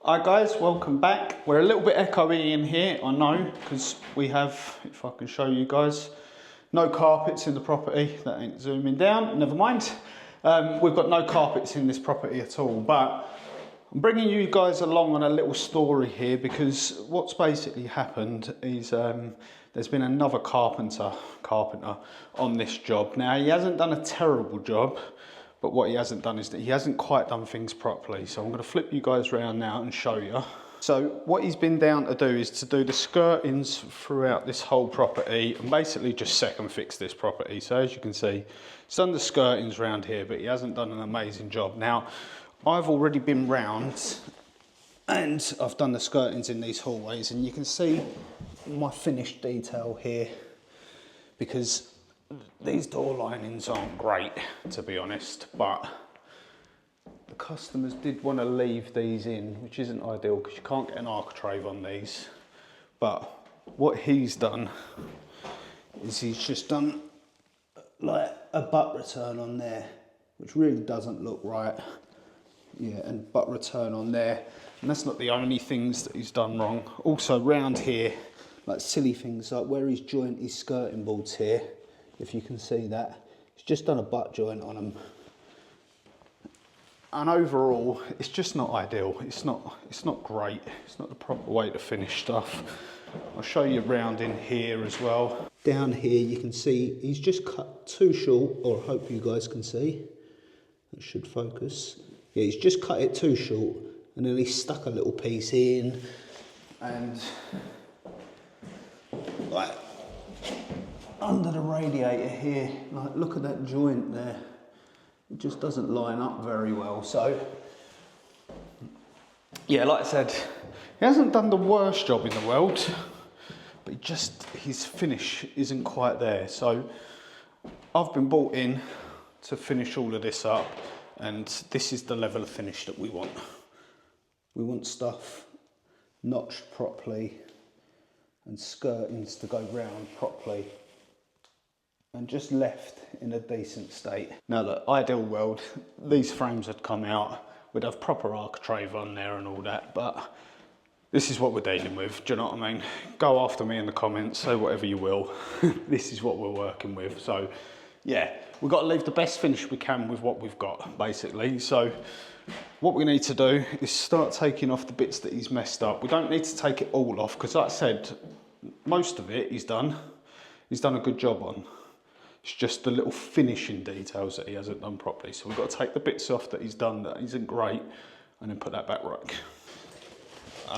Hi guys, welcome back. We're a little bit echoey in here, I know, because we have, if I can show you guys, no carpets in the property. That ain't zooming down, never mind. We've got no carpets in this property at all, but I'm bringing you guys along on a little story here because what's basically happened is there's been another carpenter on this job. Now, he hasn't done a terrible job, but what he hasn't done is that he hasn't quite done things properly. So I'm going to flip you guys around now and show you. So what he's been down to do is to do the skirtings throughout this whole property and basically just second fix this property. So as you can see, he's done the skirtings around here, but he hasn't done an amazing job. Now, I've already been round and I've done the skirtings in these hallways, and you can see my finished detail here because these door linings aren't great, to be honest, but the customers did want to leave these in, which isn't ideal because you can't get an architrave on these. But what he's done is he's just done like a butt return on there, which really doesn't look right. Yeah, and butt return on there. And that's not the only things that he's done wrong. Also round here, like silly things like where he's joined his skirting boards here, if you can see that, he's just done a butt joint on them. And overall, it's just not ideal. It's not great. It's not the proper way to finish stuff. I'll show you round in here as well. Down here, you can see he's just cut too short, or I hope you guys can see. That should focus. Yeah, he's just cut it too short, and then he stuck a little piece in, and like under the radiator here, like look at that joint there. It just doesn't line up very well. So yeah, like I said, he hasn't done the worst job in the world, but his finish isn't quite there. So I've been brought in to finish all of this up, and this is the level of finish that we want. We want stuff notched properly and skirtings to go round properly and just left in a decent state. Now, the ideal world, these frames had come out, we'd have proper architrave on there and all that, but this is what we're dealing with, do you know what I mean? Go after me in the comments, say whatever you will. This is what we're working with. So yeah, we've got to leave the best finish we can with what we've got, basically. So what we need to do is start taking off the bits that he's messed up. We don't need to take it all off, because like I said, most of it he's done a good job on. It's just the little finishing details that he hasn't done properly. So we've got to take the bits off that he's done that isn't great and then put that back right.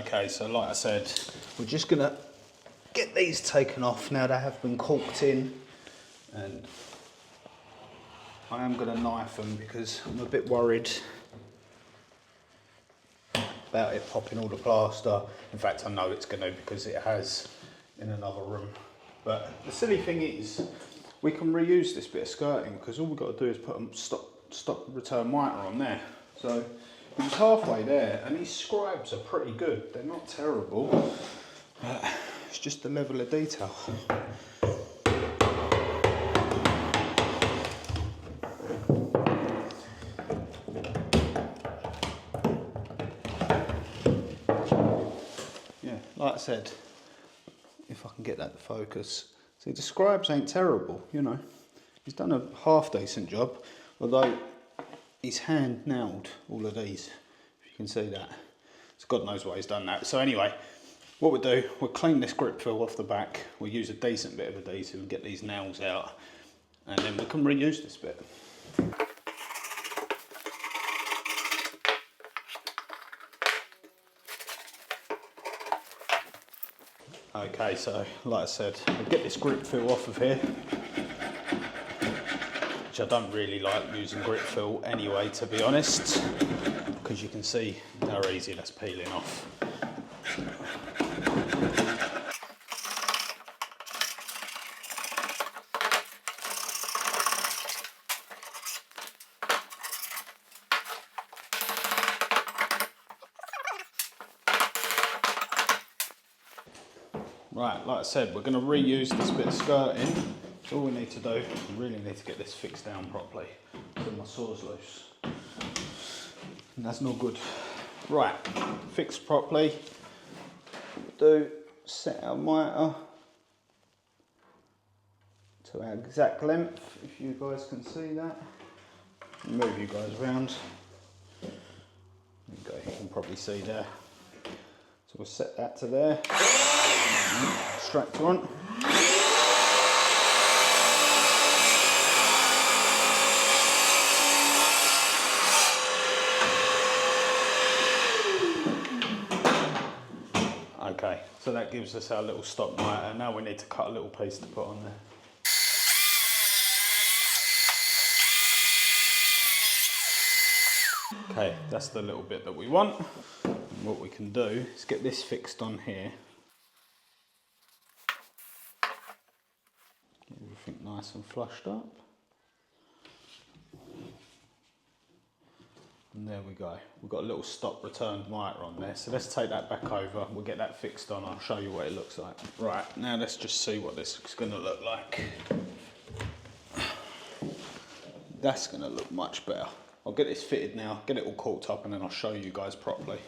Okay, so like I said, we're just gonna get these taken off now. They have been caulked in, and I am gonna knife them because I'm a bit worried about it popping all the plaster. In fact, I know it's gonna, because it has in another room. But the silly thing is, we can reuse this bit of skirting because all we've got to do is put a stop return mitre on there. So he's halfway there, and these scribes are pretty good. They're not terrible, but it's just the level of detail. Yeah, like I said, if I can get that to focus. See, the scribes ain't terrible, you know. He's done a half decent job, although he's hand nailed all of these, if you can see that. So God knows why he's done that. So anyway, what we'll do, we'll clean this grip fill off the back, we'll use a decent bit of adhesive and get these nails out, and then we can reuse this bit. Okay, so like I said, we'll get this grip fill off of here, which I don't really like using grip fill anyway, to be honest, because you can see how easy that's peeling off. Right, like I said, we're going to reuse this bit of skirting. So all we need to do, we really need to get this fixed down properly. So my saw's loose. And that's not good. Right, fixed properly. We'll do set our mitre to our exact length, if you guys can see that. Move you guys around. There you go, you can probably see there. So we'll set that to there. Extractor on. Okay, so that gives us our little stock mitre. Now we need to cut a little piece to put on there. Okay, that's the little bit that we want. And what we can do is get this fixed on here. Get everything nice and flushed up. And there we go. We've got a little stop returned mitre on there. So let's take that back over. We'll get that fixed on. I'll show you what it looks like. Right, now let's just see what this is going to look like. That's going to look much better. I'll get this fitted now, get it all corked up, and then I'll show you guys properly.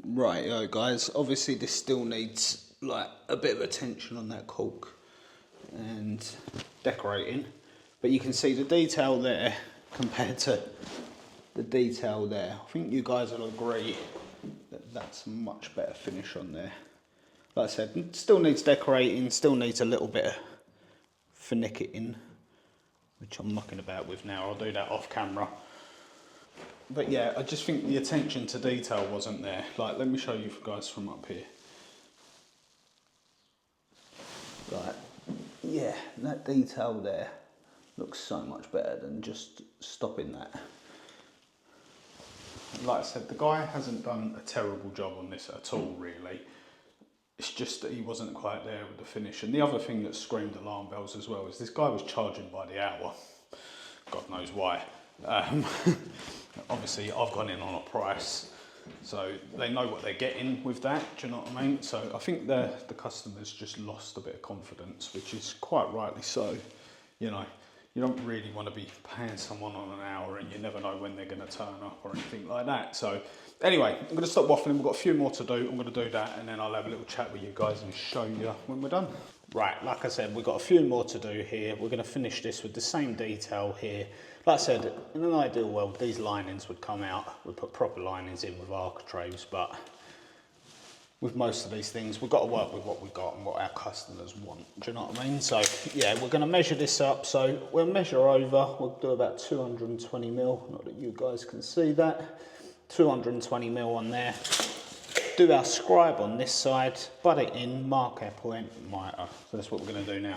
Right, guys, obviously this still needs like a bit of attention on that cork and decorating, but you can see the detail there compared to the detail there. I think you guys will agree that that's a much better finish on there. Like I said, it still needs decorating, still needs a little bit of finicking, which I'm mucking about with now. I'll do that off camera. But yeah, I just think the attention to detail wasn't there. Like, let me show you guys from up here. Right, yeah, that detail there looks so much better than just stopping that. Like I said, the guy hasn't done a terrible job on this at all, really. It's just that he wasn't quite there with the finish. And the other thing that screamed alarm bells as well is this guy was charging by the hour. God knows why. Obviously I've gone in on a price, so they know what they're getting with that, do you know what I mean? So I think the customers just lost a bit of confidence, which is quite rightly so. You know, you don't really want to be paying someone on an hour and you never know when they're going to turn up or anything like that. So anyway, I'm going to stop waffling. We've got a few more to do. I'm going to do that, and then I'll have a little chat with you guys and show you when we're done. Right, like I said, we've got a few more to do here. We're going to finish this with the same detail here. Like I said, in an ideal world, these linings would come out. We'd put proper linings in with architraves, but with most of these things, we've got to work with what we've got and what our customers want. Do you know what I mean? So yeah, we're going to measure this up. So we'll measure over. We'll do about 220 mil. Not that you guys can see that. 220 mil on there. Do our scribe on this side, butt it in, mark our point, mitre. So that's what we're going to do now.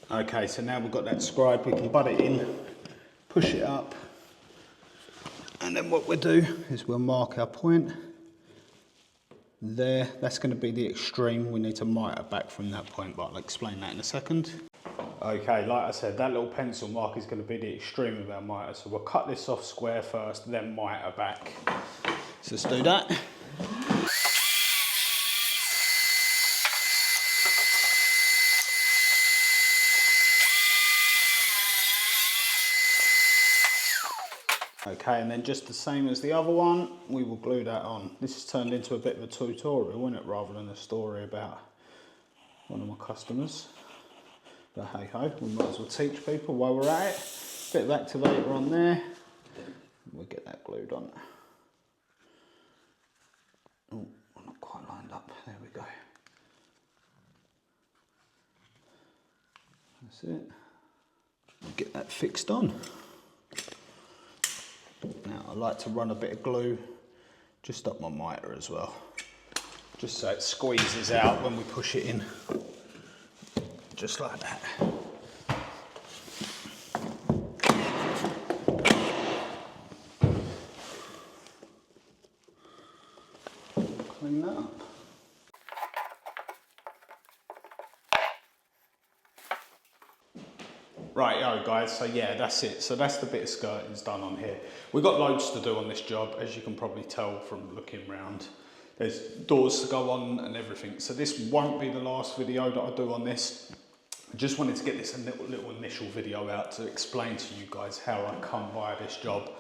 Okay, so now we've got that scribe, we can butt it in, push it up, and then what we'll do is we'll mark our point there. That's going to be the extreme. We need to mitre back from that point, but I'll explain that in a second. Okay, like I said, that little pencil mark is going to be the extreme of our mitre, so we'll cut this off square first, then mitre back. So let's do that. Okay, and then just the same as the other one, we will glue that on. This has turned into a bit of a tutorial, isn't it, rather than a story about one of my customers. But hey ho, we might as well teach people while we're at it. Bit of activator on there. We'll get that glued on. Oh, I'm not quite lined up. There we go. That's it. We'll get that fixed on. Now Now I like to run a bit of glue just up my mitre as well, just so it squeezes out when we push it in, just like that. Clean that up. Right, yo guys, so yeah, that's it. So that's the bit of skirting's done on here. We've got loads to do on this job, as you can probably tell from looking round. There's doors to go on and everything. So this won't be the last video that I do on this. I just wanted to get this little initial video out to explain to you guys how I come by this job.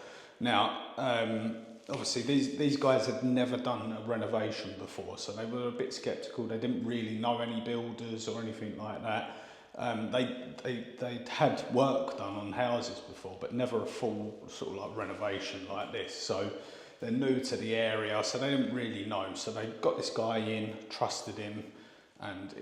Now, obviously these guys had never done a renovation before, so they were a bit skeptical. They didn't really know any builders or anything like that. They'd had work done on houses before, but never a full sort of like renovation like this. So they're new to the area, so they didn't really know. So they got this guy in, trusted him, and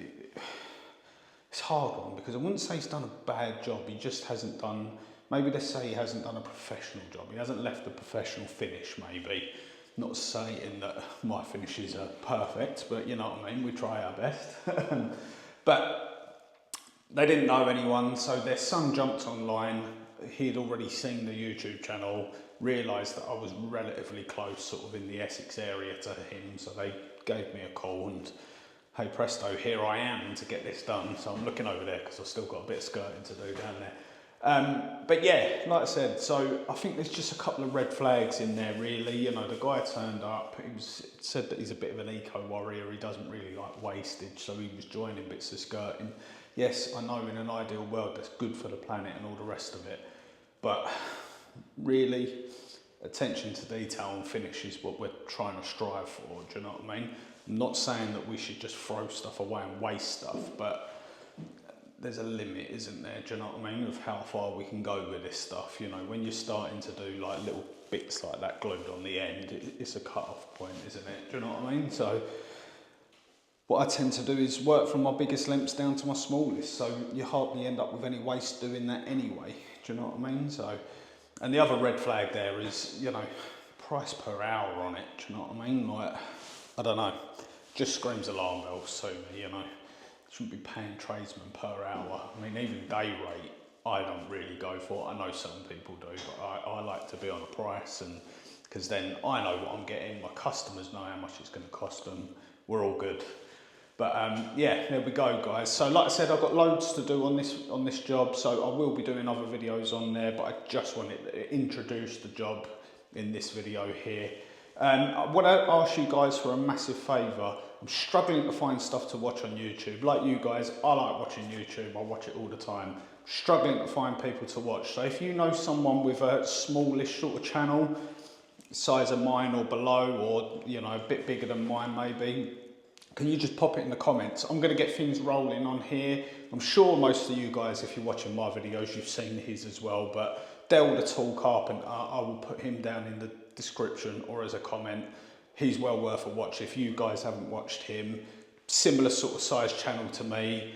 it's a hard one because I wouldn't say he's done a bad job. He just hasn't done, maybe let's say he hasn't done a professional job. He hasn't left a professional finish, maybe. Not saying that my finishes are perfect, but you know what I mean, we try our best. But they didn't know anyone, so their son jumped online. He'd already seen the YouTube channel, realised that I was relatively close, sort of in the Essex area to him, so they gave me a call and, hey presto, here I am to get this done. So I'm looking over there because I've still got a bit of skirting to do down there. But yeah, like I said, so I think there's just a couple of red flags in there really. You know, the guy turned up, said that he's a bit of an eco-warrior, he doesn't really like wastage, so he was joining bits of skirting. Yes, I know in an ideal world that's good for the planet and all the rest of it, but really, attention to detail and finish is what we're trying to strive for, do you know what I mean? I'm not saying that we should just throw stuff away and waste stuff, but there's a limit, isn't there, do you know what I mean, of how far we can go with this stuff. You know, when you're starting to do like little bits like that glued on the end, it's a cut-off point, isn't it, do you know what I mean? So what I tend to do is work from my biggest lengths down to my smallest, so you hardly end up with any waste doing that anyway, do you know what I mean? So, and the other red flag there is, you know, price per hour on it, do you know what I mean? Like, I don't know, just screams alarm bells to me, you know. Shouldn't be paying tradesmen per hour. I mean, even day rate, I don't really go for. I know some people do, but I like to be on a price, and because then I know what I'm getting, my customers know how much it's going to cost them, we're all good. But yeah, there we go guys. So like I said, I've got loads to do on this job, so I will be doing other videos on there, but I just wanted to introduce the job in this video here. I want to ask you guys for a massive favour. I'm struggling to find stuff to watch on YouTube. Like you guys, I like watching YouTube, I watch it all the time. Struggling to find people to watch. So if you know someone with a smallish sort of channel, size of mine or below, or you know, a bit bigger than mine maybe, can you just pop it in the comments? I'm going to get things rolling on here. I'm sure most of you guys, if you're watching my videos, you've seen his as well, but Del the Tall Carpenter, I will put him down in the description or as a comment. He's well worth a watch if you guys haven't watched him. Similar sort of size channel to me,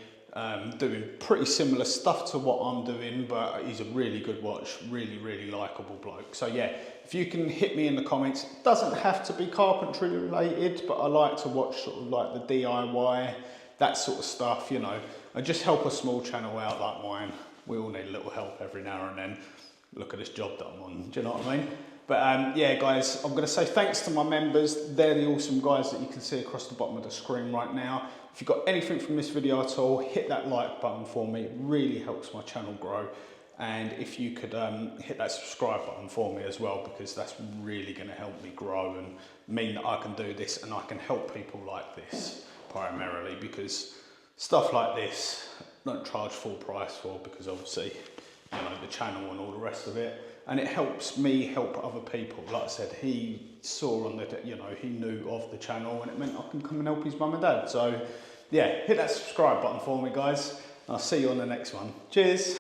doing pretty similar stuff to what I'm doing, but he's a really good watch, really, really likeable bloke. So yeah, if you can hit me in the comments, it doesn't have to be carpentry related, but I like to watch sort of like the DIY, that sort of stuff, you know, and just help a small channel out like mine. We all need a little help every now and then. Look at this job that I'm on, do you know what I mean? But yeah guys, I'm going to say thanks to my members. They're the awesome guys that you can see across the bottom of the screen right now. If you've got anything from this video at all, hit that like button for me. It really helps my channel grow. And if you could hit that subscribe button for me as well, because that's really going to help me grow and mean that I can do this and I can help people like this primarily, because stuff like this I don't charge full price for, because obviously, you know, the channel and all the rest of it. And it helps me help other people. Like I said, he saw on the, you know, he knew of the channel, and it meant I can come and help his mum and dad. So yeah, hit that subscribe button for me guys. I'll see you on the next one. Cheers.